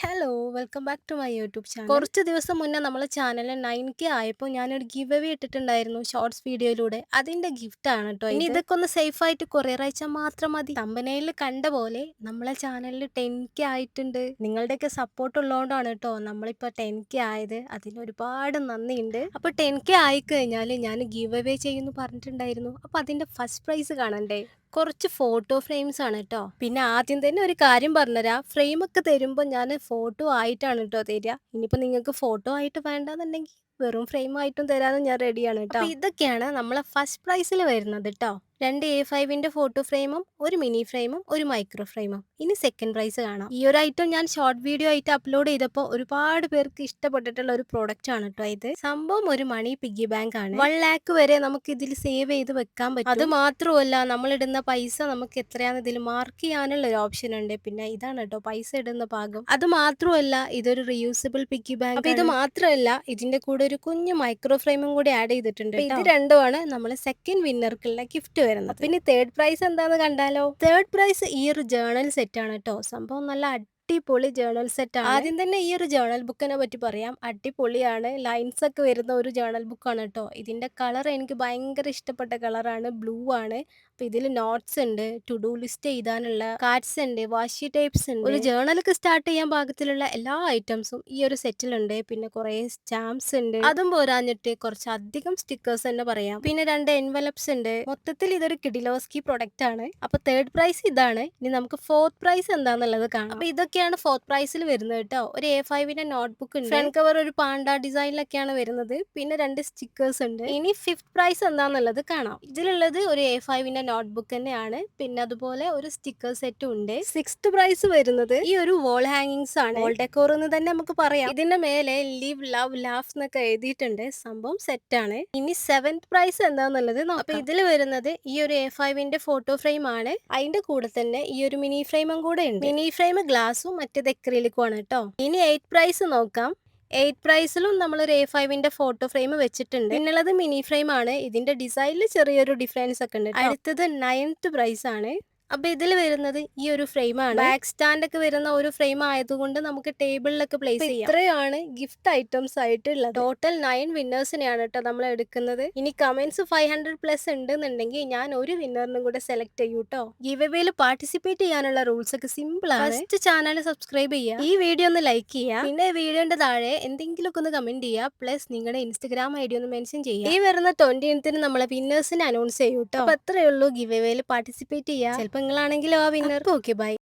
Hello, welcome back to my YouTube channel. കുറച്ച് ദിവസം മുന്നേ നമ്മളെ ചാനലിൽ 9K ആയപ്പോൾ ഞാനൊരു ഗിവ് അവേ ഇട്ടിട്ടുണ്ടായിരുന്നു ഷോർട്സ് വീഡിയോയിലൂടെ. അതിന്റെ ഗിഫ്റ്റ് ആണ് കേട്ടോ. ഇനി ഇതൊക്കെ ഒന്ന് സേഫ് ആയിട്ട് കൊറിയർ അയച്ചാൽ മാത്രം മതി. തമ്പനയിൽ കണ്ട പോലെ നമ്മളെ ചാനലിൽ 10K ആയിട്ടുണ്ട്. നിങ്ങളുടെയൊക്കെ സപ്പോർട്ട് ഉള്ളതുകൊണ്ടാണ് കേട്ടോ നമ്മളിപ്പോൾ 10K ആയത്. അതിന് ഒരുപാട് നന്ദിയുണ്ട്. അപ്പോൾ 10K ആയി കഴിഞ്ഞാൽ ഞാൻ ഗിവ് അവേ ചെയ്യുമെന്ന് പറഞ്ഞിട്ടുണ്ടായിരുന്നു. അപ്പോൾ അതിന്റെ ഫസ്റ്റ് പ്രൈസ് കാണണ്ടേ? കുറച്ച് ഫോട്ടോ ഫ്രെയിംസ് ആണ് കേട്ടോ. പിന്നെ ആദ്യം തന്നെ ഒരു കാര്യം പറഞ്ഞുതരാം, ഫ്രെയിം ഒക്കെ തരുമ്പോൾ ഞാൻ ഫോട്ടോ ആയിട്ടാണ് കേട്ടോ തരിക. ഇനിയിപ്പോൾ നിങ്ങൾക്ക് ഫോട്ടോ ആയിട്ട് വേണ്ടെന്നുണ്ടെങ്കിൽ വെറും ഫ്രെയിം ആയിട്ടും തരാനും ഞാൻ റെഡിയാണ് കേട്ടോ. അപ്പോൾ ഇതൊക്കെയാണ് നമ്മളെ ഫസ്റ്റ് പ്രൈസിൽ വരുന്നത് കേട്ടോ. രണ്ട് A5ന്റെ ഫോട്ടോ ഫ്രെയിമും ഒരു മിനി ഫ്രെയിമും ഒരു മൈക്രോ ഫ്രെയിമും. ഇനി സെക്കൻഡ് പ്രൈസ് കാണാം. ഈ ഒരു ഐറ്റം ഞാൻ ഷോർട്ട് വീഡിയോ ആയിട്ട് അപ്ലോഡ് ചെയ്തപ്പോൾ ഒരുപാട് പേർക്ക് ഇഷ്ടപ്പെട്ടിട്ടുള്ള ഒരു പ്രോഡക്റ്റ് ആണ് കേട്ടോ ഇത്. സംഭവം ഒരു മണി പിഗ്ഗി ബാങ്ക് ആണ്. 1 lakh വരെ നമുക്ക് ഇതിൽ സേവ് ചെയ്ത് വെക്കാൻ പറ്റും. അത് മാത്രമല്ല, നമ്മളിടുന്ന പൈസ നമുക്ക് എത്രയാണെന്ന് ഇതിൽ മാർക്ക് ചെയ്യാനുള്ള ഒരു ഓപ്ഷൻ ഉണ്ട്. പിന്നെ ഇതാണ് കേട്ടോ പൈസ ഇടുന്ന ഭാഗം. അത് മാത്രമല്ല, ഇതൊരു റീയൂസബിൾ പിഗ്ഗി ബാങ്ക്. അപ്പൊ ഇത് മാത്രമല്ല, ഇതിന്റെ കൂടെ ഒരു കുഞ്ഞു മൈക്രോ ഫ്രെയിമും കൂടി ആഡ് ചെയ്തിട്ടുണ്ട്. ഇത് രണ്ടുമാണ് നമ്മളെ സെക്കൻഡ് വിന്നർക്കുള്ള ഗിഫ്റ്റ് വരുന്നത്. പിന്നെ തേർഡ് പ്രൈസ് എന്താന്ന് കണ്ടാലോ? തേർഡ് പ്രൈസ് ഈ ഒരു ജേർണൽ സെറ്റ് ആണ് കേട്ടോ. സംഭവം നല്ല അടിപൊളി ജേർണൽ സെറ്റ് ആണ്. ആദ്യം തന്നെ ഈ ഒരു ജേർണൽ ബുക്കിനെ പറ്റി പറയാം. അടിപൊളിയാണ്, ലൈൻസ് ഒക്കെ വരുന്ന ഒരു ജേർണൽ ബുക്കാണ് കേട്ടോ. ഇതിന്റെ കളർ എനിക്ക് ഭയങ്കര ഇഷ്ടപ്പെട്ട കളറാണ്, ബ്ലൂ ആണ്. അപ്പൊ ഇതിൽ നോട്ട്സ് ഉണ്ട്, ടു ഡു ലിസ്റ്റ് എഴുതാനുള്ള കാർഡ്സ് ഉണ്ട്, വാഷി ടേപ്സ് ഉണ്ട്. ഒരു ജേർണലൊക്കെ സ്റ്റാർട്ട് ചെയ്യാൻ പാകത്തിലുള്ള എല്ലാ ഐറ്റംസും ഈ ഒരു സെറ്റിലുണ്ട്. പിന്നെ കുറെ സ്റ്റാമ്പ്സ് ഉണ്ട്. അതും പോരാഞ്ഞിട്ട് കുറച്ച് അധികം സ്റ്റിക്കേഴ്സ് തന്നെ പറയാം. പിന്നെ 2 എൻവലപ്സ് ഉണ്ട്. മൊത്തത്തിൽ ഇതൊരു കിഡിലോസ്കി പ്രൊഡക്റ്റ് ആണ്. അപ്പൊ തേർഡ് പ്രൈസ് ഇതാണ്. ഇനി നമുക്ക് ഫോർത്ത് പ്രൈസ് എന്താന്നുള്ളത് കാണാം. അപ്പൊ ഇതൊക്കെയാണ് ഫോർത്ത് പ്രൈസിൽ വരുന്നത് കേട്ടോ. ഒരു A5ന്റെ നോട്ട്ബുക്ക് ഉണ്ട്. ഫ്രണ്ട് കവർ ഒരു പാണ്ട ഡിസൈനിലൊക്കെയാണ് വരുന്നത്. പിന്നെ 2 സ്റ്റിക്കേഴ്സ് ഉണ്ട്. ഇനി ഫിഫ്ത് പ്രൈസ് എന്താന്നുള്ളത് കാണാം. ഇതിലുള്ളത് ഒരു A5ന്റെ നോട്ട്ബുക്ക് തന്നെയാണ്. പിന്നെ അതുപോലെ ഒരു സ്റ്റിക്കർ സെറ്റും ഉണ്ട്. സിക്സ്ത് പ്രൈസ് വരുന്നത് ഈ ഒരു വോൾ ഹാങ്ങിങ്സ് ആണ്. വോൾ ഡെക്കോർ എന്ന് തന്നെ നമുക്ക് പറയാം. ഇതിന്റെ മേലെ ലിവ് ലവ് ലാഫ് എന്നൊക്കെ എഴുതിയിട്ടുണ്ട്. സംഭവം സെറ്റ് ആണ്. ഇനി സെവൻത് പ്രൈസ് എന്താന്നുള്ളത് നോക്കാം. അപ്പൊ ഇതിൽ വരുന്നത് ഈ ഒരു A5ന്റെ ഫോട്ടോ ഫ്രെയിം ആണ്. അതിന്റെ കൂടെ തന്നെ ഈ ഒരു മിനി ഫ്രെയിമും കൂടെ ഉണ്ട്. മിനി ഫ്രെയിം ഗ്ലാസും മറ്റേത് അക്രിലിക്കും ആണ് കേട്ടോ. ഇനി 8th പ്രൈസ് നോക്കാം. 8th പ്രൈസിലും നമ്മളൊരു A5ന്റെ ഫോട്ടോ ഫ്രെയിം വെച്ചിട്ടുണ്ട്. പിന്നുള്ളത് മിനി ഫ്രെയിം ആണ്. ഇതിന്റെ ഡിസൈനിൽ ചെറിയൊരു ഡിഫറൻസ് ഒക്കെ ഉണ്ട്. അടുത്തത് 9th പ്രൈസ് ആണ്. അപ്പൊ ഇതിൽ വരുന്നത് ഈ ഒരു ഫ്രെയിം ആണ്. ബാക്ക് സ്റ്റാൻഡ് ഒക്കെ വരുന്ന ഒരു ഫ്രെയിം ആയതുകൊണ്ട് നമുക്ക് ടേബിളിലൊക്കെ പ്ലേസ് ചെയ്യാം. ഇത്രയാണ് ഗിഫ്റ്റ് ഐറ്റംസ് ആയിട്ടുള്ളത്. ടോട്ടൽ 9 വിന്നേഴ്സിനെയാണ് കേട്ടോ നമ്മൾ എടുക്കുന്നത്. ഇനി കമന്റ്സ് 500+ ഉണ്ടെന്നുണ്ടെങ്കിൽ ഞാൻ ഒരു വിന്നറിനും കൂടെ സെലക്ട് ചെയ്യൂ കേട്ടോ. ഗിവ് അവേയിൽ പാർട്ടിസിപ്പേറ്റ് ചെയ്യാനുള്ള റൂൾസ് ഒക്കെ സിമ്പിൾ ആണ്. ഫസ്റ്റ് ചാനൽ സബ്സ്ക്രൈബ് ചെയ്യുക, ഈ വീഡിയോ ഒന്ന് ലൈക്ക് ചെയ്യുക, പിന്നെ വീഡിയോന്റെ താഴെ എന്തെങ്കിലുമൊക്കെ ഒന്ന് കമന്റ് ചെയ്യുക, പ്ലസ് നിങ്ങളുടെ ഇൻസ്റ്റഗ്രാം ID ഒന്ന് മെൻഷൻ ചെയ്യുക. ഈ വരുന്ന 20th നമ്മളെ വിന്നേഴ്സിനെ അനൗൺസ് ചെയ്യൂ കേട്ടോ. അപ്പൊ അത്രയേ ഉള്ളൂ. ഗിവ് അവേയിൽ പാർട്ടിസിപ്പേറ്റ് ചെയ്യുക. ചിലപ്പോൾ നിങ്ങളാണെങ്കിലും ആ വിന്നർ. Okay, by.